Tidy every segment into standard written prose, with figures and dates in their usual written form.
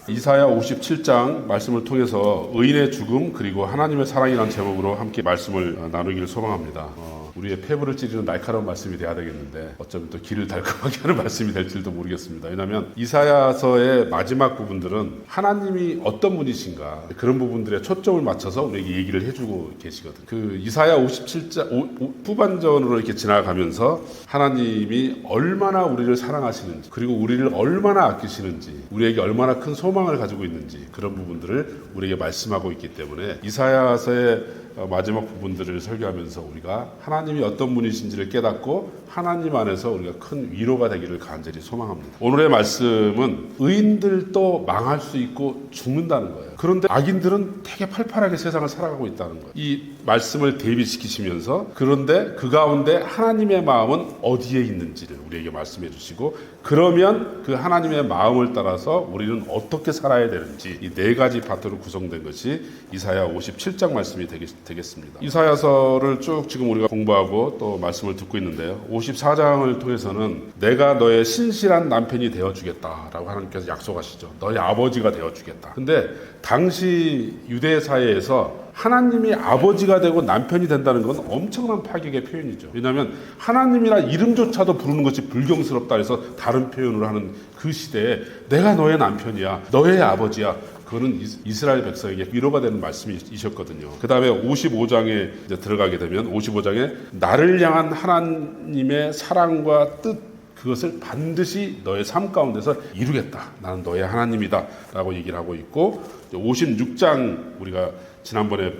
이사야 57장 말씀을 통해서 의인의 죽음 그리고 하나님의 사랑이라는 제목으로 함께 말씀을 나누기를 소망합니다. 우리의 폐부를 찌르는 날카로운 말씀이 돼야 되겠는데 어쩌면 또 귀를 달콤하게 하는 말씀이 될지도 모르겠습니다. 왜냐하면 이사야서의 마지막 부분들은 하나님이 어떤 분이신가 그런 부분들에 초점을 맞춰서 우리에게 얘기를 해주고 계시거든요. 그 이사야 57장 후반전으로 이렇게 지나가면서 하나님이 얼마나 우리를 사랑하시는지 그리고 우리를 얼마나 아끼시는지 우리에게 얼마나 큰 소망을 가지고 있는지 그런 부분들을 우리에게 말씀하고 있기 때문에 이사야서의 마지막 부분들을 설교하면서 우리가 하나님이 어떤 분이신지를 깨닫고 하나님 안에서 우리가 큰 위로가 되기를 간절히 소망합니다. 오늘의 말씀은 의인들도 망할 수 있고 죽는다는 거예요. 그런데 악인들은 되게 팔팔하게 세상을 살아가고 있다는 거예요. 이 말씀을 대비시키시면서 그런데 그 가운데 하나님의 마음은 어디에 있는지를 우리에게 말씀해 주시고 그러면 그 하나님의 마음을 따라서 우리는 어떻게 살아야 되는지 이 네 가지 파트로 구성된 것이 이사야 57장 말씀이 되겠습니다. 이사야서를 쭉 지금 우리가 공부하고 또 말씀을 듣고 있는데요. 54장을 통해서는 내가 너의 신실한 남편이 되어주겠다라고 하나님께서 약속하시죠. 너의 아버지가 되어주겠다. 근데 당시 유대 사회에서 하나님이 아버지가 되고 남편이 된다는 건 엄청난 파격의 표현이죠. 왜냐하면 하나님이라 이름조차도 부르는 것이 불경스럽다 해서 다른 표현을 하는 그 시대에 내가 너의 남편이야, 너의 아버지야. 그거는 이스라엘 백성에게 위로가 되는 말씀이셨거든요. 그 다음에 55장에 이제 들어가게 되면 55장에 나를 향한 하나님의 사랑과 뜻 그것을 반드시 너의 삶 가운데서 이루겠다. 나는 너의 하나님이다. 라고 얘기를 하고 있고 56장 우리가 지난번에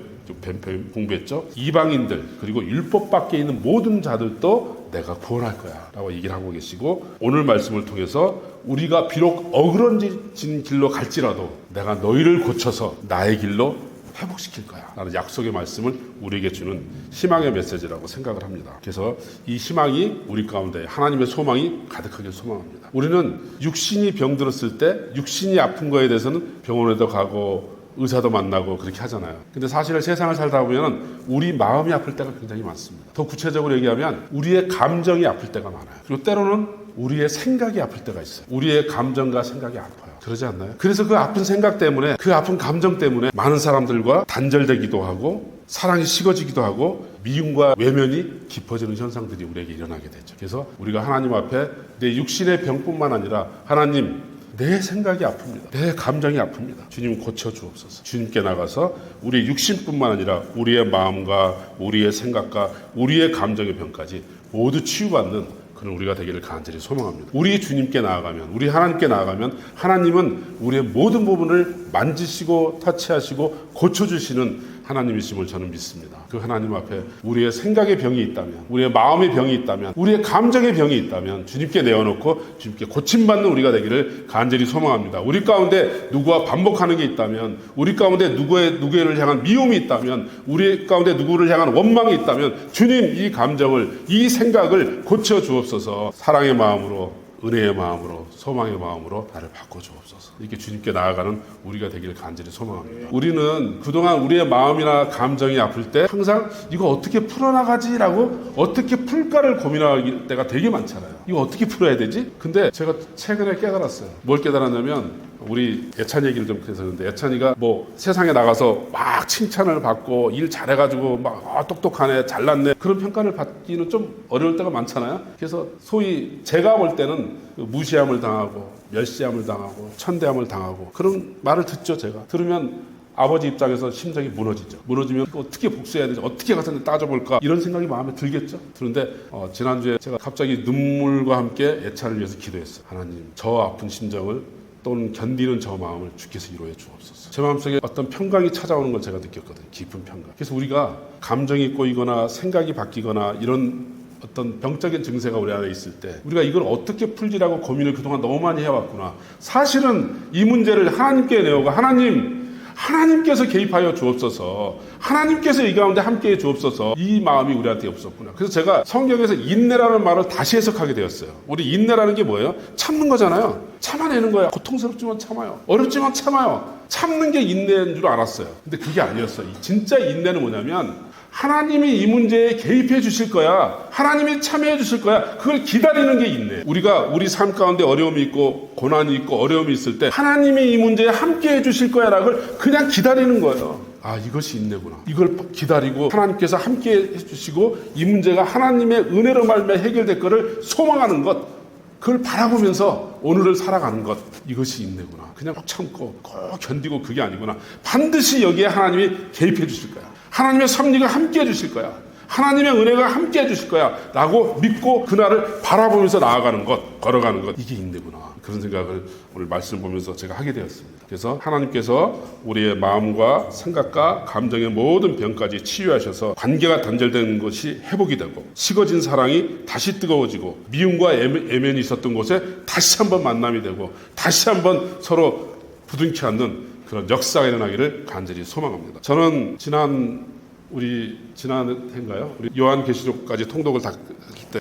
공부했죠. 이방인들 그리고 율법 밖에 있는 모든 자들도 내가 구원할 거야 라고 얘기를 하고 계시고 오늘 말씀을 통해서 우리가 비록 어그러진 길로 갈지라도 내가 너희를 고쳐서 나의 길로 회복시킬 거야 라는 약속의 말씀을 우리에게 주는 희망의 메시지라고 생각을 합니다. 그래서 이 희망이 우리 가운데 하나님의 소망이 가득하길 소망합니다. 우리는 육신이 병들었을 때 육신이 아픈 거에 대해서는 병원에도 가고 의사도 만나고 그렇게 하잖아요. 근데 사실 세상을 살다 보면 우리 마음이 아플 때가 굉장히 많습니다. 더 구체적으로 얘기하면 우리의 감정이 아플 때가 많아요. 그리고 때로는 우리의 생각이 아플 때가 있어요. 우리의 감정과 생각이 아파요. 그러지 않나요? 그래서 그 아픈 생각 때문에 그 아픈 감정 때문에 많은 사람들과 단절되기도 하고 사랑이 식어지기도 하고 미움과 외면이 깊어지는 현상들이 우리에게 일어나게 되죠. 그래서 우리가 하나님 앞에 내 육신의 병뿐만 아니라 하나님 내 생각이 아픕니다. 내 감정이 아픕니다. 주님 고쳐주옵소서. 주님께 나가서 우리의 육신뿐만 아니라 우리의 마음과 우리의 생각과 우리의 감정의 병까지 모두 치유받는 그런 우리가 되기를 간절히 소망합니다. 우리 주님께 나아가면 우리 하나님께 나아가면 하나님은 우리의 모든 부분을 만지시고 터치하시고 고쳐주시는 하나님이심을 저는 믿습니다. 그 하나님 앞에 우리의 생각의 병이 있다면 우리의 마음의 병이 있다면 우리의 감정의 병이 있다면 주님께 내어놓고 주님께 고침받는 우리가 되기를 간절히 소망합니다. 우리 가운데 누구와 반복하는 게 있다면 우리 가운데 누구를 향한 미움이 있다면 우리 가운데 누구를 향한 원망이 있다면 주님 이 감정을 이 생각을 고쳐주옵소서. 사랑의 마음으로 은혜의 마음으로 소망의 마음으로 나를 바꿔주옵소서. 이렇게 주님께 나아가는 우리가 되기를 간절히 소망합니다. 우리는 그동안 우리의 마음이나 감정이 아플 때 항상 이거 어떻게 풀어나가지라고 어떻게 풀까를 고민할 때가 되게 많잖아요. 이거 어떻게 풀어야 되지? 근데 제가 최근에 깨달았어요. 뭘 깨달았냐면 우리 예찬 얘기를 좀 해서는데 예찬이가 뭐 세상에 나가서 막 칭찬을 받고 일 잘해가지고 막 똑똑하네 잘났네 그런 평가를 받기는 좀 어려울 때가 많잖아요. 그래서 소위 제가 볼 때는 무시함을 당하고 멸시함을 당하고 천대함을 당하고 그런 말을 듣죠. 제가 들으면 아버지 입장에서 심장이 무너지죠. 무너지면 어떻게 복수해야 되지? 어떻게 가서 따져볼까? 이런 생각이 마음에 들겠죠. 그런데 지난주에 제가 갑자기 눈물과 함께 예찬을 위해서 기도했어요. 하나님 저 아픈 심정을 또는 견디는 저 마음을 주께서 이루어 주옵소서. 제 마음속에 어떤 평강이 찾아오는 걸 제가 느꼈거든요. 깊은 평강. 그래서 우리가 감정이 꼬이거나 생각이 바뀌거나 이런 어떤 병적인 증세가 우리 안에 있을 때 우리가 이걸 어떻게 풀지라고 고민을 그동안 너무 많이 해왔구나. 사실은 이 문제를 하나님께 내오고 하나님께서 개입하여 주옵소서. 하나님께서 이 가운데 함께해 주옵소서. 이 마음이 우리한테 없었구나. 그래서 제가 성경에서 인내라는 말을 다시 해석하게 되었어요. 우리 인내라는 게 뭐예요? 참는 거잖아요. 참아내는 거야. 고통스럽지만 참아요. 어렵지만 참아요. 참는 게 인내인 줄 알았어요. 근데 그게 아니었어요. 진짜 인내는 뭐냐면 하나님이 이 문제에 개입해 주실 거야. 하나님이 참여해 주실 거야. 그걸 기다리는 게 있네. 우리가 우리 삶 가운데 어려움이 있고 고난이 있고 어려움이 있을 때 하나님이 이 문제에 함께 해 주실 거야 라고 그냥 기다리는 거예요. 아, 이것이 인내구나. 이걸 기다리고 하나님께서 함께 해 주시고 이 문제가 하나님의 은혜로 말미암아 해결될 거를 소망하는 것, 그걸 바라보면서 오늘을 살아가는 것, 이것이 인내구나. 그냥 꼭 참고 꼭 견디고 그게 아니구나. 반드시 여기에 하나님이 개입해 주실 거야. 하나님의 섭리가 함께 해주실 거야. 하나님의 은혜가 함께 해주실 거야 라고 믿고 그날을 바라보면서 나아가는 것, 걸어가는 것, 이게 인내구나. 그런 생각을 오늘 말씀 보면서 제가 하게 되었습니다. 그래서 하나님께서 우리의 마음과 생각과 감정의 모든 병까지 치유하셔서 관계가 단절된 것이 회복이 되고 식어진 사랑이 다시 뜨거워지고 미움과 애면이 있었던 곳에 다시 한번 만남이 되고 다시 한번 서로 부둥켜 안는 그런 역사가 일어나기를 간절히 소망합니다. 저는 지난해인가요? 우리 요한계시록까지 통독을 다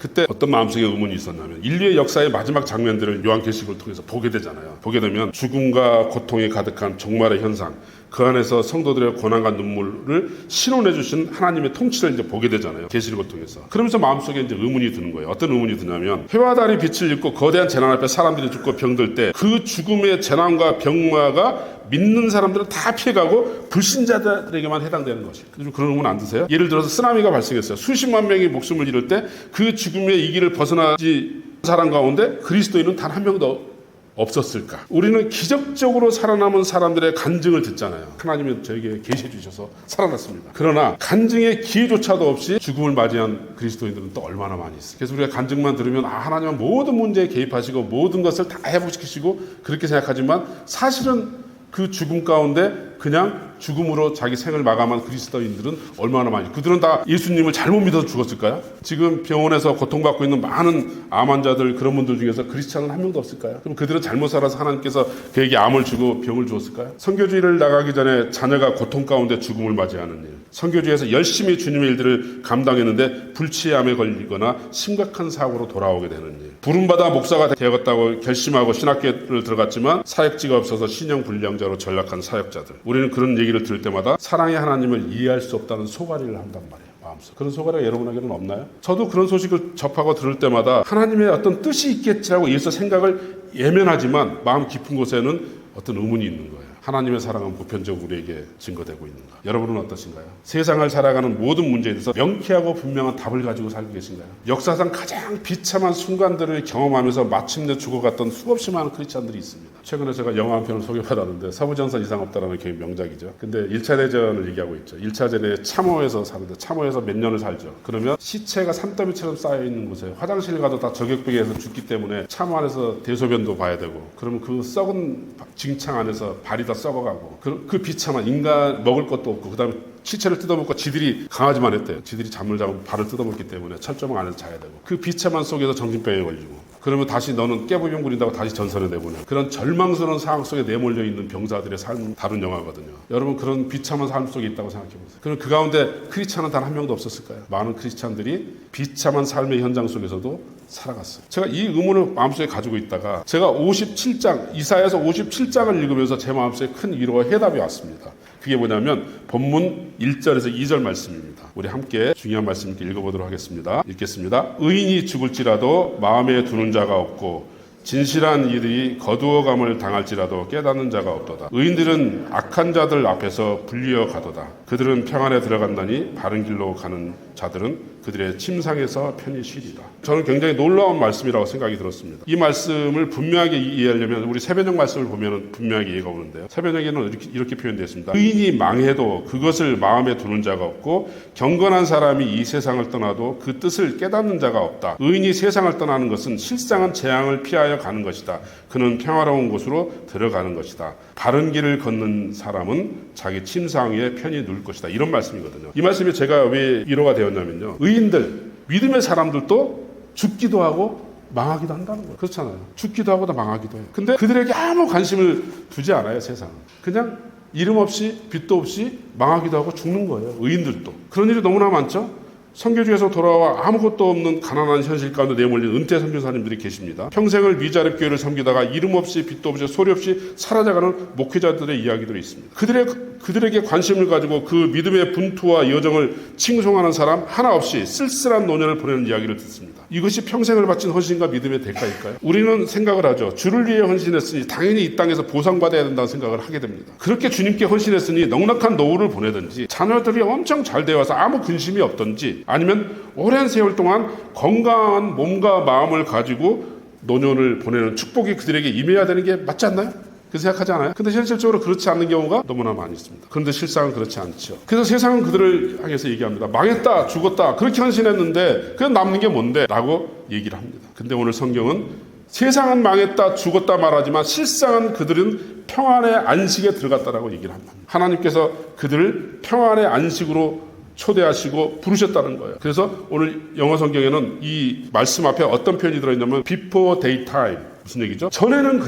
그때 어떤 마음속에 의문이 있었냐면 인류의 역사의 마지막 장면들을 요한계시록을 통해서 보게 되잖아요. 보게 되면 죽음과 고통이 가득한 종말의 현상, 그 안에서 성도들의 고난과 눈물을 신원해 주신 하나님의 통치를 이제 보게 되잖아요. 계시록을 통해서. 그러면서 마음속에 이제 의문이 드는 거예요. 어떤 의문이 드냐면 해와 달이 빛을 잃고 거대한 재난 앞에 사람들이 죽고 병들 때 그 죽음의 재난과 병마가 믿는 사람들은 다 피해가고 불신자들에게만 해당되는 것이. 그런 의문 안 드세요? 예를 들어서 쓰나미가 발생했어요. 수십만 명이 목숨을 잃을 때 그 죽음의 이 길을 벗어나지 사람 가운데 그리스도인은 단 한 명도 없었을까? 우리는 기적적으로 살아남은 사람들의 간증을 듣잖아요. 하나님이 저에게 계시해 주셔서 살아났습니다. 그러나 간증의 기회조차도 없이 죽음을 맞이한 그리스도인들은 또 얼마나 많이 있어요. 그래서 우리가 간증만 들으면 하나님은 모든 문제에 개입하시고 모든 것을 다 회복시키시고 그렇게 생각하지만 사실은 그 죽음 가운데 그냥 죽음으로 자기 생을 마감한 그리스도인들은 얼마나 많이, 그들은 다 예수님을 잘못 믿어서 죽었을까요? 지금 병원에서 고통받고 있는 많은 암 환자들, 그런 분들 중에서 크리스찬은 한 명도 없을까요? 그럼 그들은 잘못 살아서 하나님께서 그에게 암을 주고 병을 주었을까요? 선교주의를 나가기 전에 자녀가 고통 가운데 죽음을 맞이하는 일, 선교주의에서 열심히 주님의 일들을 감당했는데 불치암에 걸리거나 심각한 사고로 돌아오게 되는 일, 부름받아 목사가 되었다고 결심하고 신학교를 들어갔지만 사역지가 없어서 신형 불량자로 전락한 사역자들, 우리는 그런 얘기를 들을 때마다 사랑의 하나님을 이해할 수 없다는 소가리를 한단 말이에요. 마음속. 그런 소가리가 여러분에게는 없나요? 저도 그런 소식을 접하고 들을 때마다 하나님의 어떤 뜻이 있겠지라고 예서 생각을 예면하지만 마음 깊은 곳에는 어떤 의문이 있는 거예요. 하나님의 사랑은 보편적으로 우리에게 증거되고 있는가? 여러분은 어떠신가요? 세상을 살아가는 모든 문제에 대해서 명쾌하고 분명한 답을 가지고 살고 계신가요? 역사상 가장 비참한 순간들을 경험하면서 마침내 죽어갔던 수없이 많은 크리스찬들이 있습니다. 최근에 제가 영화 한 편을 소개받았는데 서부전선 이상 없다라는 게 명작이죠. 근데 1차 대전을 얘기하고 있죠. 1차 대전에 참호에서 사는데 참호에서 몇 년을 살죠. 그러면 시체가 산더미처럼 쌓여있는 곳에 화장실 가도 다 저격배기에서 죽기 때문에 참호 안에서 대소변도 봐야 되고, 그러면 그 썩은 징창 안에서 발이 다 썩어가고, 그 비참한, 인간 먹을 것도 없고, 그 다음에 시체를 뜯어먹고 지들이 강아지만 했대요. 지들이 잠을 자고 발을 뜯어먹기 때문에 철조망 안에서 자야 되고, 그 비참한 속에서 정신병에 걸리고, 그러면 다시 너는 깨부병 부린다고 다시 전선에 내보내요. 그런 절망스러운 상황 속에 내몰려 있는 병사들의 삶 다룬 영화거든요. 여러분, 그런 비참한 삶 속에 있다고 생각해보세요. 그럼 그 가운데 크리스찬은 단 한 명도 없었을까요? 많은 크리스찬들이 비참한 삶의 현장 속에서도 살아갔어요. 제가 이 의문을 마음속에 가지고 있다가 제가 57장, 이사야서 57장을 읽으면서 제 마음속에 큰 위로와 해답이 왔습니다. 그게 뭐냐면 본문 1절에서 2절 말씀입니다. 우리 함께 중요한 말씀 읽어보도록 하겠습니다. 읽겠습니다. 의인이 죽을지라도 마음에 두는 자가 없고 진실한 이들이 거두어감을 당할지라도 깨닫는 자가 없도다. 의인들은 악한 자들 앞에서 불리어 가도다. 그들은 평안에 들어간다니 바른 길로 가는 자들은 그들의 침상에서 편히 쉬리다. 저는 굉장히 놀라운 말씀이라고 생각이 들었습니다. 이 말씀을 분명하게 이해하려면 우리 세변역 말씀을 보면 분명하게 이해가 오는데요. 세변역에는 이렇게 표현되어 있습니다. 의인이 망해도 그것을 마음에 두는 자가 없고 경건한 사람이 이 세상을 떠나도 그 뜻을 깨닫는 자가 없다. 의인이 세상을 떠나는 것은 실상은 재앙을 피하여 가는 것이다. 그는 평화로운 곳으로 들어가는 것이다. 바른 길을 걷는 사람은 자기 침상 위에 편히 누울 것이다. 이런 말씀이거든요. 이 말씀이 제가 왜 위로가 되었냐면요. 의인들, 믿음의 사람들도 죽기도 하고 망하기도 한다는 거예요. 그렇잖아요. 죽기도 하고 다 망하기도 해요. 근데 그들에게 아무 관심을 두지 않아요, 세상은. 그냥 이름 없이 빛도 없이 망하기도 하고 죽는 거예요. 의인들도. 그런 일이 너무나 많죠? 선교지에서 돌아와 아무것도 없는 가난한 현실 가운데 내몰린 은퇴 선교사님들이 계십니다. 평생을 미자립 교회를 섬기다가 이름 없이 빛도 없이 소리 없이 사라져가는 목회자들의 이야기들이 있습니다. 그들의 그들에게 관심을 가지고 그 믿음의 분투와 여정을 칭송하는 사람 하나 없이 쓸쓸한 노년을 보내는 이야기를 듣습니다. 이것이 평생을 바친 헌신과 믿음의 대가일까요? 우리는 생각을 하죠. 주를 위해 헌신했으니 당연히 이 땅에서 보상받아야 된다는 생각을 하게 됩니다. 그렇게 주님께 헌신했으니 넉넉한 노후를 보내든지 자녀들이 엄청 잘 되어서 아무 근심이 없든지 아니면 오랜 세월 동안 건강한 몸과 마음을 가지고 노년을 보내는 축복이 그들에게 임해야 되는 게 맞지 않나요? 그렇게 생각하지 않아요? 근데 현실적으로 그렇지 않는 경우가 너무나 많이 있습니다. 그런데 실상은 그렇지 않죠. 그래서 세상은 그들을 향해서 얘기합니다. 망했다, 죽었다, 그렇게 헌신했는데 그냥 남는 게 뭔데? 라고 얘기를 합니다. 근데 오늘 성경은 세상은 망했다, 죽었다 말하지만 실상은 그들은 평안의 안식에 들어갔다라고 얘기를 합니다. 하나님께서 그들을 평안의 안식으로 초대하시고 부르셨다는 거예요. 그래서 오늘 영어 성경에는 이 말씀 앞에 어떤 표현이 들어있냐면 before daytime. 무슨 얘기죠? 전에는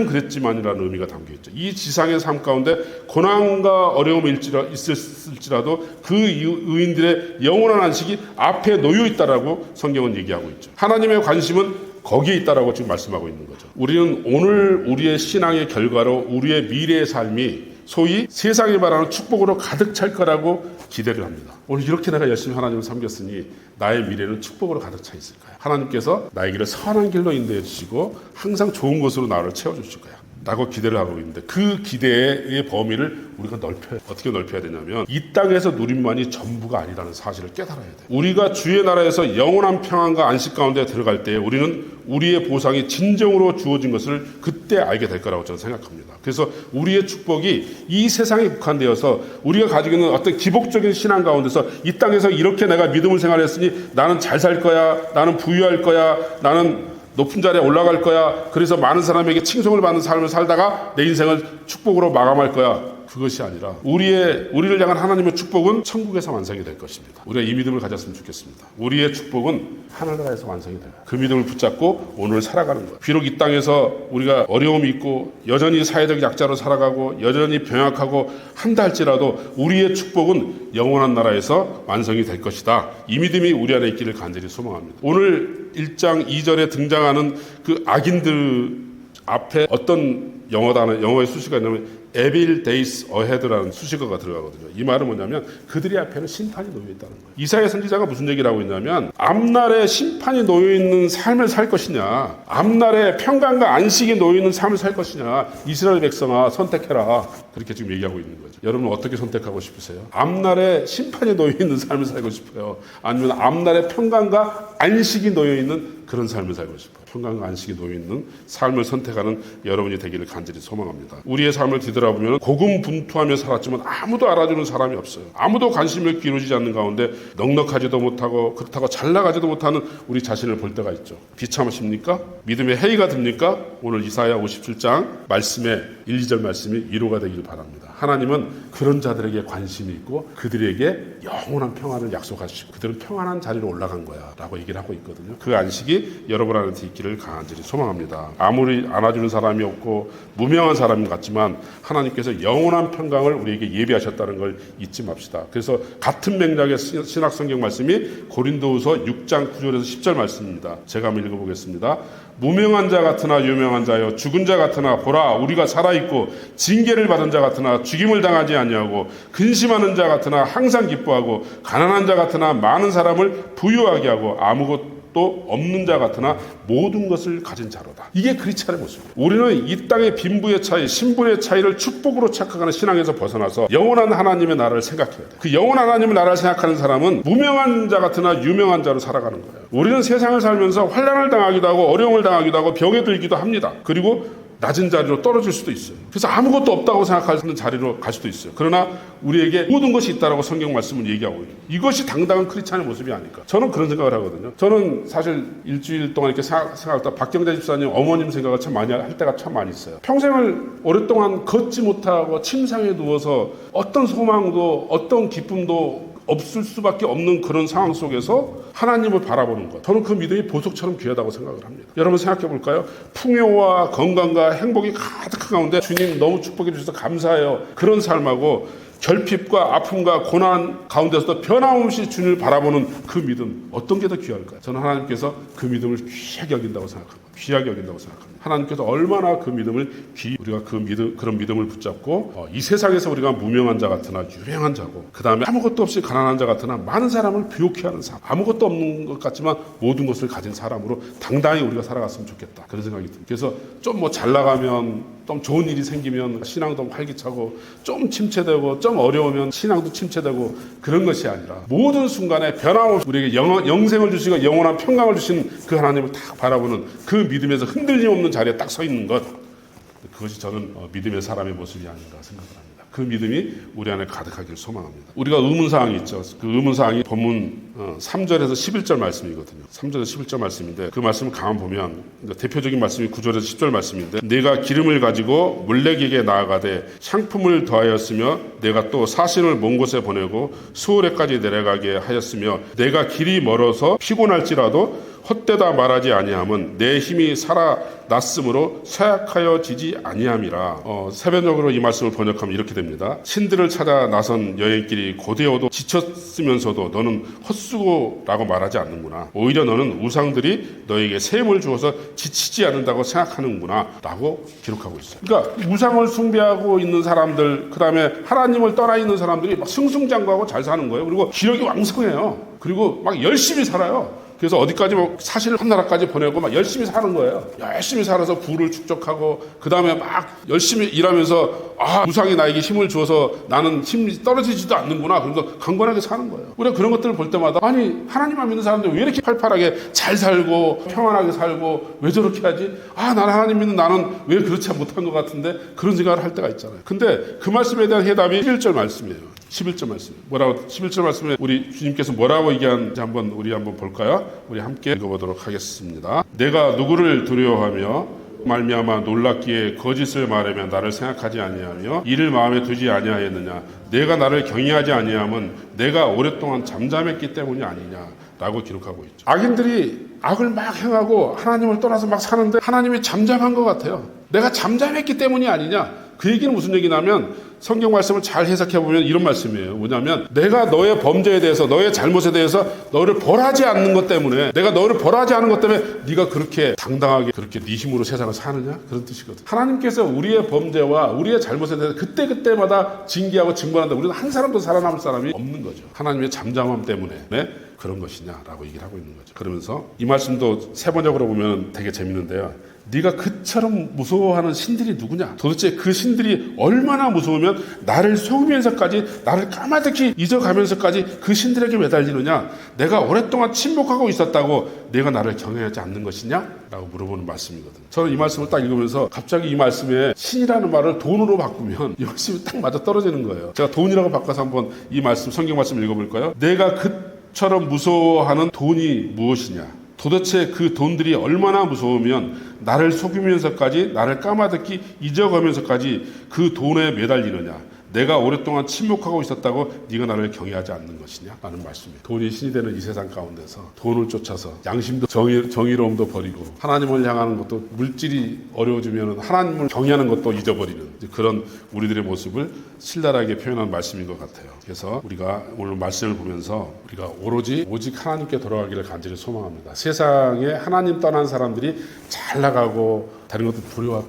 그랬지만이라는 의미가 담겨있죠. 이 지상의 삶 가운데 고난과 어려움이 있을지라도 그 의인들의 영원한 안식이 앞에 놓여 있다라고 성경은 얘기하고 있죠. 하나님의 관심은 거기에 있다라고 지금 말씀하고 있는 거죠. 우리는 오늘 우리의 신앙의 결과로 우리의 미래의 삶이 소위 세상이 말하는 축복으로 가득 찰 거라고 기대를 합니다. 오늘 이렇게 내가 열심히 하나님을 섬겼으니 나의 미래는 축복으로 가득 차 있을 거야. 하나님께서 나의 길을 선한 길로 인도해 주시고 항상 좋은 것으로 나를 채워주실 거야 라고 기대를 하고 있는데 그 기대의 범위를 우리가 넓혀야 어떻게 넓혀야 되냐면 이 땅에서 누림만이 전부가 아니라는 사실을 깨달아야 돼. 우리가 주의 나라에서 영원한 평안과 안식 가운데 들어갈 때 우리는 우리의 보상이 진정으로 주어진 것을 그때 알게 될 거라고 저는 생각합니다. 그래서 우리의 축복이 이 세상에 국한되어서 우리가 가지고 있는 어떤 기복적인 신앙 가운데서 이 땅에서 이렇게 내가 믿음을 생활했으니 나는 잘 살 거야, 나는 부유할 거야, 나는 높은 자리에 올라갈 거야. 그래서 많은 사람에게 칭송을 받는 삶을 살다가 내 인생을 축복으로 마감할 거야. 그것이 아니라 우리를 향한 하나님의 축복은 천국에서 완성이 될 것입니다. 우리가 이 믿음을 가졌으면 좋겠습니다. 우리의 축복은 하늘나라에서 완성이 돼요. 그 믿음을 붙잡고 오늘 살아가는 거예요. 비록 이 땅에서 우리가 어려움이 있고 여전히 사회적 약자로 살아가고 여전히 병약하고 한다 할지라도 우리의 축복은 영원한 나라에서 완성이 될 것이다. 이 믿음이 우리 안에 있기를 간절히 소망합니다. 오늘 1장 2절에 등장하는 그 악인들 앞에 어떤 영어의 수식어가 있냐면 Evil days ahead라는 수식어가 들어가거든요. 이 말은 뭐냐면 그들의 앞에는 심판이 놓여 있다는 거예요. 이사야 선지자가 무슨 얘기를 하고 있냐면 앞날에 심판이 놓여 있는 삶을 살 것이냐, 앞날에 평강과 안식이 놓여 있는 삶을 살 것이냐, 이스라엘 백성아 선택해라. 그렇게 지금 얘기하고 있는 거죠. 여러분 어떻게 선택하고 싶으세요? 앞날에 심판이 놓여 있는 삶을 살고 싶어요? 아니면 앞날에 평강과 안식이 놓여 있는 그런 삶을 살고 싶어요? 평강과 안식이 놓여 있는 삶을 선택하는 여러분이 되기를 간절히 소망합니다. 우리의 삶을 뒤돌아보면 고군분투하며 살았지만 아무도 알아주는 사람이 없어요. 아무도 관심을 기울이지 않는 가운데 넉넉하지도 못하고 그렇다고 잘 나가지도 못하는 우리 자신을 볼 때가 있죠. 비참하십니까? 믿음의 해이가 듭니까? 오늘 이사야 57장 말씀의 1, 2절 말씀이 위로가 되기를 바랍니다. 하나님은 그런 자들에게 관심이 있고 그들에게 영원한 평안을 약속하시고 그들은 평안한 자리로 올라간 거야 라고 얘기를 하고 있거든요. 그 안식이 여러분한테 있기를 간절히 소망합니다. 아무리 안아주는 사람이 없고 무명한 사람 같지만 하나님께서 영원한 평강을 우리에게 예비하셨다는 걸 잊지 맙시다. 그래서 같은 맥락의 신약 성경 말씀이 고린도후서 6장 9절에서 10절 말씀입니다. 제가 한번 읽어보겠습니다. 무명한 자 같으나 유명한 자여 죽은 자 같으나 보라 우리가 살아있고 징계를 받은 자 같으나 죽임을 당하지 아니하고 근심하는 자 같으나 항상 기뻐하고 가난한 자 같으나 많은 사람을 부유하게 하고 아무것도 없는 자 같으나 모든 것을 가진 자로다. 이게 크리스찬의 모습이에요. 우리는 이 땅의 빈부의 차이, 신분의 차이를 축복으로 착각하는 신앙에서 벗어나서 영원한 하나님의 나라를 생각해야 돼요. 그 영원한 하나님의 나라를 생각하는 사람은 무명한 자 같으나 유명한 자로 살아가는 거예요. 우리는 세상을 살면서 환난을 당하기도 하고 어려움을 당하기도 하고 병에 들기도 합니다. 그리고 낮은 자리로 떨어질 수도 있어요. 그래서 아무것도 없다고 생각하는 자리로 갈 수도 있어요. 그러나 우리에게 모든 것이 있다라고 성경 말씀은 얘기하고 있어요. 이것이 당당한 크리스찬의 모습이 아닐까. 저는 그런 생각을 하거든요. 저는 사실 일주일 동안 이렇게 생각하다 박경대 집사님 어머님 생각을 참 많이 할 때가 참 많이 있어요. 평생을 오랫동안 걷지 못하고 침상에 누워서 어떤 소망도 어떤 기쁨도 없을 수밖에 없는 그런 상황 속에서 하나님을 바라보는 것. 저는 그 믿음이 보석처럼 귀하다고 생각을 합니다. 여러분 생각해 볼까요? 풍요와 건강과 행복이 가득한 가운데 주님 너무 축복해 주셔서 감사해요. 그런 삶하고 결핍과 아픔과 고난 가운데서도 변함없이 주님을 바라보는 그 믿음, 어떤 게 더 귀할까요? 저는 하나님께서 그 믿음을 귀하게 여긴다고 생각합니다. 귀하게 여긴다고 생각합니다. 하나님께서 얼마나 그 믿음을 우리가 그런 믿음을 붙잡고 이 세상에서 우리가 무명한 자 같으나 유명한 자고, 그 다음에 아무것도 없이 가난한 자 같으나 많은 사람을 부욕해 하는 사람, 아무것도 없는 것 같지만 모든 것을 가진 사람으로 당당히 우리가 살아갔으면 좋겠다, 그런 생각이 듭니다. 그래서 좀 뭐 잘 나가면, 좀 좋은 일이 생기면 신앙도 활기차고, 좀 침체되고, 좀 어려우면 신앙도 침체되고, 그런 것이 아니라 모든 순간에 변함없이 우리에게 영생을 주시고 영원한 평강을 주신 그 하나님을 딱 바라보는 그 믿음에서 흔들림 없는 자리에 딱 서 있는 것, 그것이 저는 믿음의 사람의 모습이 아닌가 생각을 합니다. 그 믿음이 우리 안에 가득하길 소망합니다. 우리가 의문사항이 있죠. 그 의문사항이 본문 3절에서 11절 말씀이거든요. 3절에서 11절 말씀인데, 그 말씀을 가만 보면 대표적인 말씀이 9절에서 10절 말씀인데, 내가 기름을 가지고 물레기에 나아가되 향품을 더하였으며, 내가 또 사신을 먼 곳에 보내고 수오레까지 내려가게 하였으며, 내가 길이 멀어서 피곤할지라도 헛되다 말하지 아니함은 내 힘이 살아났으므로 쇠약하여지지 아니함이라. 세변적으로 이 말씀을 번역하면 이렇게 됩니다. 신들을 찾아 나선 여행길이 고되어도 지쳤으면서도 너는 헛수고라고 말하지 않는구나. 오히려 너는 우상들이 너에게 셈을 주어서 지치지 않는다고 생각하는구나 라고 기록하고 있어요. 그러니까 우상을 숭배하고 있는 사람들, 그 다음에 하나님을 떠나 있는 사람들이 막 승승장구하고 잘 사는 거예요. 그리고 기력이 왕성해요. 그리고 막 열심히 살아요. 그래서 어디까지 뭐 사실 한 나라까지 보내고 막 열심히 사는 거예요. 열심히 살아서 부를 축적하고, 그 다음에 막 열심히 일하면서 우상이 나에게 힘을 주어서 나는 힘이 떨어지지도 않는구나, 그래서 강건하게 사는 거예요. 우리가 그런 것들을 볼 때마다, 아니 하나님만 믿는 사람들 왜 이렇게 팔팔하게 잘 살고 평안하게 살고 왜 저렇게 하지? 나는 하나님 믿는 나는 왜 그렇지 못한 것 같은데, 그런 생각을 할 때가 있잖아요. 근데 그 말씀에 대한 해답이 11절 말씀이에요. 11절 말씀. 11절 말씀에 우리 주님께서 뭐라고 얘기하는지 우리 한번 볼까요? 우리 함께 읽어보도록 하겠습니다. 내가 누구를 두려워하며 말미암아 놀랍기에 거짓을 말하며 나를 생각하지 아니하며 이를 마음에 두지 아니하였느냐? 내가 나를 경외하지 아니함은 내가 오랫동안 잠잠했기 때문이 아니냐라고 기록하고 있죠. 악인들이 악을 막 행하고 하나님을 떠나서 막 사는데 하나님이 잠잠한 것 같아요. 내가 잠잠했기 때문이 아니냐? 그 얘기는 무슨 얘기냐면, 성경 말씀을 잘 해석해 보면 이런 말씀이에요. 뭐냐면, 내가 너의 범죄에 대해서, 너의 잘못에 대해서 너를 벌하지 않는 것 때문에, 내가 너를 벌하지 않는 것 때문에 네가 그렇게 당당하게 그렇게 네 힘으로 세상을 사느냐, 그런 뜻이거든. 하나님께서 우리의 범죄와 우리의 잘못에 대해서 그때그때마다 징계하고 징벌한다. 우리는 한 사람도 살아남을 사람이 없는 거죠. 하나님의 잠잠함 때문에 그런 것이냐라고 얘기를 하고 있는 거죠. 그러면서 이 말씀도 세번역으로 보면 되게 재밌는데요. 네가 그처럼 무서워하는 신들이 누구냐? 도대체 그 신들이 얼마나 무서우면 나를 속이면서까지, 나를 까마득히 잊어가면서까지 그 신들에게 매달리느냐? 내가 오랫동안 침묵하고 있었다고 내가 나를 경외하지 않는 것이냐? 라고 물어보는 말씀이거든요. 저는 이 말씀을 딱 읽으면서 갑자기 이 말씀에 신이라는 말을 돈으로 바꾸면 이 말씀이 딱 맞아 떨어지는 거예요. 제가 돈이라고 바꿔서 한번 이 말씀, 성경 말씀 읽어볼까요? 내가 그처럼 무서워하는 돈이 무엇이냐? 도대체 그 돈들이 얼마나 무서우면 나를 속이면서까지, 나를 까마득히 잊어가면서까지 그 돈에 매달리느냐? 내가 오랫동안 침묵하고 있었다고 네가 나를 경외하지 않는 것이냐? 라는 말씀이에요. 돈이 신이 되는 이 세상 가운데서 돈을 쫓아서 양심도 정의로움도 버리고 하나님을 향하는 것도, 물질이 어려워지면 하나님을 경외하는 것도 잊어버리는 그런 우리들의 모습을 신랄하게 표현한 말씀인 것 같아요. 그래서 우리가 오늘 말씀을 보면서 우리가 오직 하나님께 돌아가기를 간절히 소망합니다. 세상에 하나님 떠난 사람들이 잘 나가고 다른 것도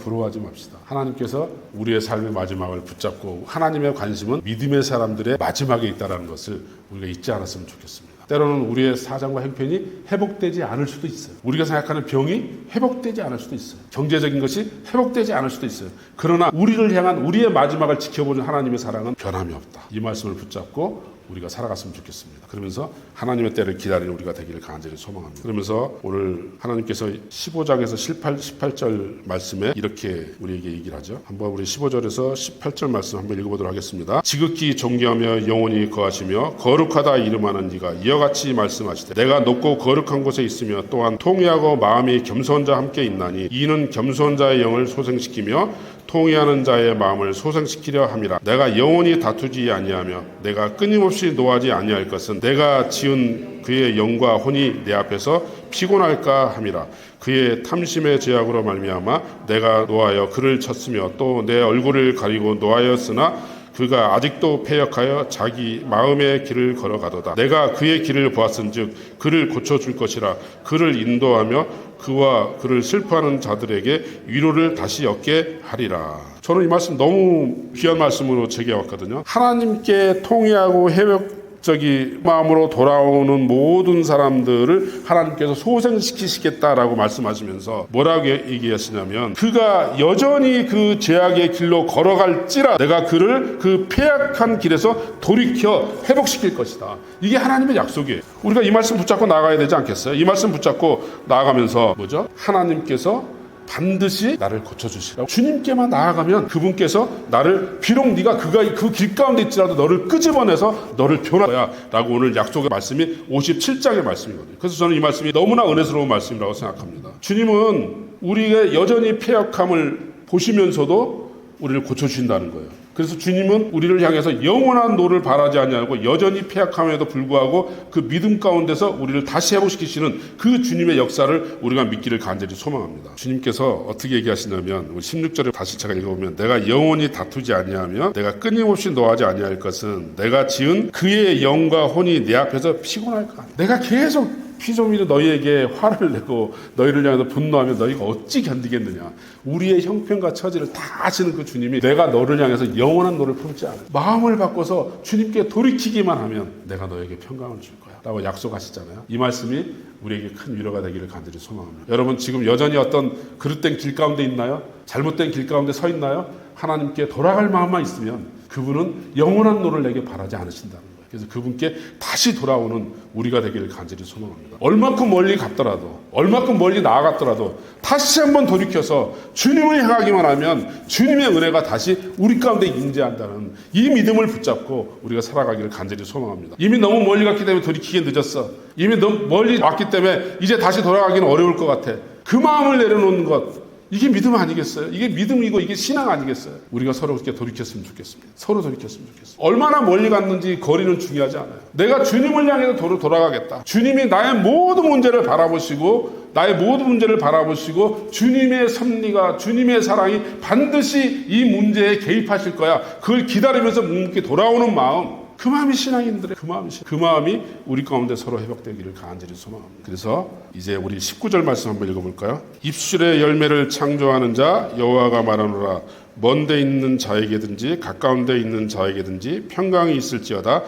부러워하지 맙시다. 하나님께서 우리의 삶의 마지막을 붙잡고, 하나님의 관심은 믿음의 사람들의 마지막에 있다는 것을 우리가 잊지 않았으면 좋겠습니다. 때로는 우리의 사정과 형편이 회복되지 않을 수도 있어요. 우리가 생각하는 병이 회복되지 않을 수도 있어요. 경제적인 것이 회복되지 않을 수도 있어요. 그러나 우리를 향한 우리의 마지막을 지켜보는 하나님의 사랑은 변함이 없다. 이 말씀을 붙잡고 우리가 살아갔으면 좋겠습니다. 그러면서 하나님의 때를 기다리는 우리가 되기를 간절히 소망합니다. 그러면서 오늘 하나님께서 15장에서 18절 말씀에 이렇게 우리에게 얘기를 하죠. 한번 우리 15절에서 18절 말씀 한번 읽어보도록 하겠습니다. 지극히 존귀하며 영원히 거하시며 거룩하다 이름하는 이가 이와 같이 말씀하시되, 내가 높고 거룩한 곳에 있으며 또한 통회하고 마음이 겸손한 자 함께 있나니, 이는 겸손한 자의 영을 소생시키며 통회하는 자의 마음을 소생시키려 함이라. 내가 영원히 다투지 아니하며 내가 끊임없이 노하지 아니할 것은 내가 지은 그의 영과 혼이 내 앞에서 피곤할까 함이라. 그의 탐심의 제약으로 말미암아 내가 노하여 그를 쳤으며 또 내 얼굴을 가리고 노하였으나 그가 아직도 패역하여 자기 마음의 길을 걸어가도다. 내가 그의 길을 보았은즉 그를 고쳐줄 것이라. 그를 인도하며 그와 그를 슬퍼하는 자들에게 위로를 다시 얻게 하리라. 저는 이 말씀 너무 귀한 말씀으로 제기해왔거든요. 하나님께 통회하고 회복적인 마음으로 돌아오는 모든 사람들을 하나님께서 소생시키시겠다라고 말씀하시면서 뭐라고 얘기하시냐면, 그가 여전히 그 죄악의 길로 걸어갈지라 내가 그를 그 패악한 길에서 돌이켜 회복시킬 것이다. 이게 하나님의 약속이에요. 우리가 이 말씀 붙잡고 나가야 되지 않겠어요? 이 말씀 붙잡고 나아가면서 뭐죠? 하나님께서 반드시 나를 고쳐주시라고, 주님께만 나아가면 그분께서 나를, 비록 네가 그 길 가운데 있지라도 너를 끄집어내서 너를 변할 거야 라고 오늘 약속의 말씀이 57장의 말씀이거든요. 그래서 저는 이 말씀이 너무나 은혜스러운 말씀이라고 생각합니다. 주님은 우리의 여전히 패역함을 보시면서도 우리를 고쳐주신다는 거예요. 그래서 주님은 우리를 향해서 영원한 노를 바라지 아니하고 여전히 패역함에도 불구하고 그 믿음 가운데서 우리를 다시 회복시키시는 그 주님의 역사를 우리가 믿기를 간절히 소망합니다. 주님께서 어떻게 얘기하시냐면, 16절에 다시 제가 읽어보면, 내가 영원히 다투지 아니하며 내가 끊임없이 노하지 아니할 것은 내가 지은 그의 영과 혼이 내 앞에서 피곤할까. 내가 계속 피조물이 너희에게 화를 내고 너희를 향해서 분노하면 너희가 어찌 견디겠느냐. 우리의 형편과 처지를 다 아시는 그 주님이 내가 너를 향해서 영원한 노를 품지 않아. 마음을 바꿔서 주님께 돌이키기만 하면 내가 너에게 평강을 줄 거야 라고 약속하시잖아요. 이 말씀이 우리에게 큰 위로가 되기를 간절히 소망합니다. 여러분, 지금 여전히 어떤 그릇된 길 가운데 있나요? 잘못된 길 가운데 서 있나요? 하나님께 돌아갈 마음만 있으면 그분은 영원한 노를 내게 바라지 않으신다는 거예요. 그래서 그분께 다시 돌아오는 우리가 되기를 간절히 소망합니다. 얼마큼 멀리 갔더라도, 얼마큼 멀리 나아갔더라도 다시 한번 돌이켜서 주님을 향하기만 하면 주님의 은혜가 다시 우리 가운데 임재한다는 이 믿음을 붙잡고 우리가 살아가기를 간절히 소망합니다. 이미 너무 멀리 갔기 때문에 돌이키기 늦었어. 이미 너무 멀리 왔기 때문에 이제 다시 돌아가기는 어려울 것 같아. 그 마음을 내려놓는 것, 이게 믿음 아니겠어요? 이게 믿음이고 이게 신앙 아니겠어요? 우리가 서로 그렇게 돌이켰으면 좋겠습니다. 서로 돌이켰으면 좋겠어요. 얼마나 멀리 갔는지 거리는 중요하지 않아요. 내가 주님을 향해서 돌아가겠다. 주님이 나의 모든 문제를 바라보시고, 나의 모든 문제를 바라보시고 주님의 섭리가, 주님의 사랑이 반드시 이 문제에 개입하실 거야. 그걸 기다리면서 묵묵히 돌아오는 마음, 그 마음이 신앙인들의 그 마음이 우리 가운데 서로 회복되기를 간절히 소망합니다. 그래서 이제 우리 19절 말씀 한번 읽어볼까요? 입술의 열매를 창조하는 자 여호와가 말하노라. 먼데 있는 자에게든지 가까운 데 있는 자에게든지 평강이 있을지어다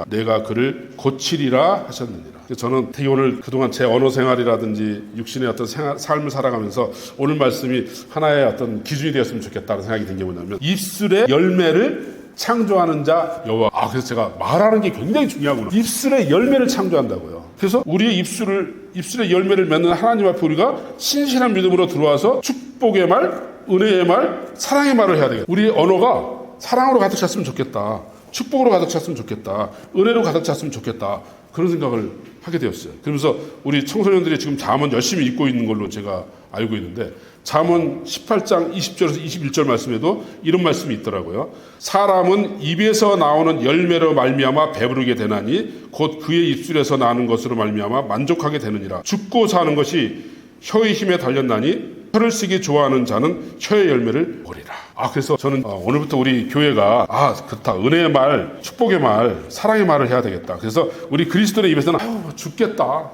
내가 그를 고치리라 하셨느니라. 저는 되게 오늘 그동안 제 언어 생활이라든지 육신의 어떤 삶을 살아가면서 오늘 말씀이 하나의 어떤 기준이 되었으면 좋겠다는 생각이 든 게 뭐냐면, 입술의 열매를 창조하는 자 여호와. 그래서 제가 말하는 게 굉장히 중요하구나. 입술의 열매를 창조한다고요. 그래서 우리의 입술의 열매를 맺는 하나님 앞에 우리가 신실한 믿음으로 들어와서 축복의 말, 은혜의 말, 사랑의 말을 해야 되겠다. 우리의 언어가 사랑으로 가득 찼으면 좋겠다. 축복으로 가득 찼으면 좋겠다. 은혜로 가득 찼으면 좋겠다. 그런 생각을 하게 되었어요. 그러면서 우리 청소년들이 지금 잠언 열심히 읽고 있는 걸로 제가 알고 있는데, 잠언 18장 20절에서 21절 말씀에도 이런 말씀이 있더라고요. 사람은 입에서 나오는 열매로 말미암아 배부르게 되나니 곧 그의 입술에서 나는 것으로 말미암아 만족하게 되느니라. 죽고 사는 것이 혀의 힘에 달렸나니 혀를 쓰기 좋아하는 자는 혀의 열매를 보리라. 그래서 저는 오늘부터 우리 교회가 그렇다, 은혜의 말, 축복의 말, 사랑의 말을 해야 되겠다. 그래서 우리 그리스도의 입에서는 죽겠다,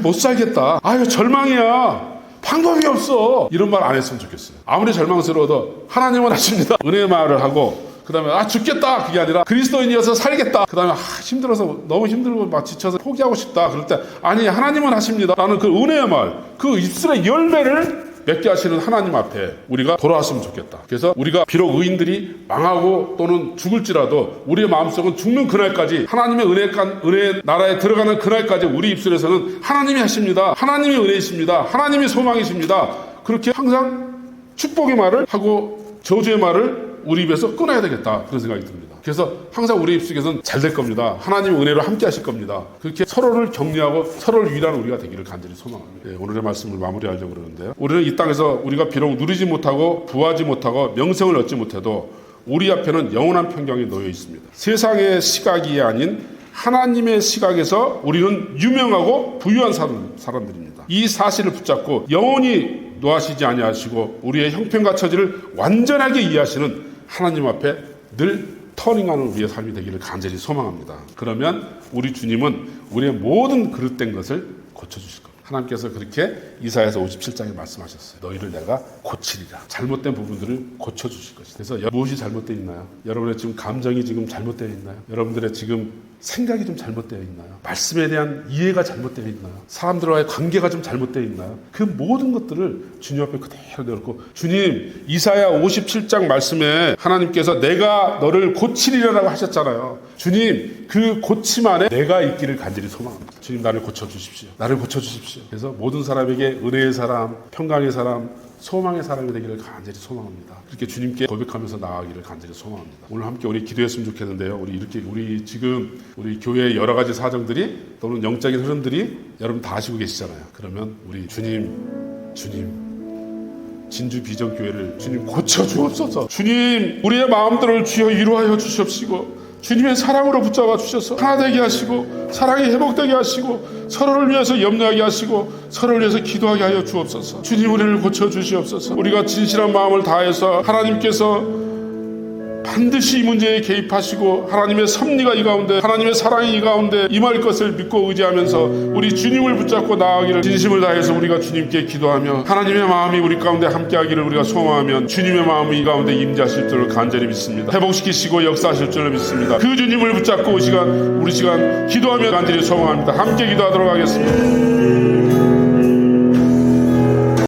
못 살겠다, 절망이야, 방법이 없어, 이런 말 안 했으면 좋겠어요. 아무리 절망스러워도 하나님은 하십니다. 은혜의 말을 하고, 그 다음에 죽겠다, 그게 아니라 그리스도인이어서 살겠다. 그 다음에 힘들어서, 너무 힘들고 막 지쳐서 포기하고 싶다, 그럴 때 아니, 하나님은 하십니다 라는 그 은혜의 말, 그 입술의 열매를 맺게 하시는 하나님 앞에 우리가 돌아왔으면 좋겠다. 그래서 우리가 비록 의인들이 망하고 또는 죽을지라도 우리의 마음속은 죽는 그날까지, 하나님의 은혜 나라에 들어가는 그날까지 우리 입술에서는 하나님이 하십니다, 하나님이 은혜이십니다, 하나님이 소망이십니다, 그렇게 항상 축복의 말을 하고 저주의 말을 우리 입에서 끊어야 되겠다, 그런 생각이 듭니다. 그래서 항상 우리 입속에서는 잘 될 겁니다, 하나님의 은혜로 함께 하실 겁니다, 그렇게 서로를 격려하고 서로를 위하는 우리가 되기를 간절히 소망합니다. 오늘의 말씀을 마무리하려고 그러는데요, 우리는 이 땅에서 우리가 비록 누리지 못하고 부하지 못하고 명성을 얻지 못해도 우리 앞에는 영원한 평강이 놓여 있습니다. 세상의 시각이 아닌 하나님의 시각에서 우리는 유명하고 부유한 사람들입니다. 이 사실을 붙잡고 영원히 노하시지 아니하시고 우리의 형편과 처지를 완전하게 이해하시는 하나님 앞에 늘 터닝하는 우리의 삶이 되기를 간절히 소망합니다. 그러면 우리 주님은 우리의 모든 그릇된 것을 고쳐주실 겁니다. 하나님께서 그렇게 이사야서 57장에 말씀하셨어요. 너희를 내가 고치리라. 잘못된 부분들을 고쳐주실 것이다. 그래서 무엇이 잘못되어 있나요? 여러분의 지금 감정이 지금 잘못되어 있나요? 여러분들의 지금 생각이 좀 잘못되어 있나요? 말씀에 대한 이해가 잘못되어 있나요? 사람들과의 관계가 좀 잘못되어 있나요? 그 모든 것들을 주님 앞에 그대로 내놓고, 주님, 이사야 57장 말씀에 하나님께서 내가 너를 고치리라고 하셨잖아요. 주님, 그 고침 안에 내가 있기를 간절히 소망합니다. 주님, 나를 고쳐주십시오. 나를 고쳐주십시오. 그래서 모든 사람에게 은혜의 사람, 평강의 사람, 소망의 사람이 되기를 간절히 소망합니다. 그렇게 주님께 고백하면서 나아가기를 간절히 소망합니다. 오늘 함께 우리 기도했으면 좋겠는데요. 우리 지금 우리 교회의 여러 가지 사정들이 또는 영적인 흐름들이 여러분 다 아시고 계시잖아요. 그러면 우리 주님 진주 비전교회를 주님 고쳐 주옵소서. 주님, 우리의 마음들을 주여 위로하여 주시옵시고, 주님의 사랑으로 붙잡아 주셔서 하나 되게 하시고, 사랑이 회복되게 하시고, 서로를 위해서 염려하게 하시고, 서로를 위해서 기도하게 하여 주옵소서. 주님, 우리를 고쳐 주시옵소서. 우리가 진실한 마음을 다해서 하나님께서 반드시 이 문제에 개입하시고, 하나님의 섭리가 이 가운데, 하나님의 사랑이 이 가운데 임할 것을 믿고 의지하면서 우리 주님을 붙잡고 나아가기를 진심을 다해서 우리가 주님께 기도하며, 하나님의 마음이 우리 가운데 함께하기를 우리가 소망하면 주님의 마음이 이 가운데 임재하실 줄을 간절히 믿습니다. 회복시키시고 역사하실 줄을 믿습니다. 그 주님을 붙잡고 우리 시간 기도하며 간절히 소망합니다. 함께 기도하도록 하겠습니다.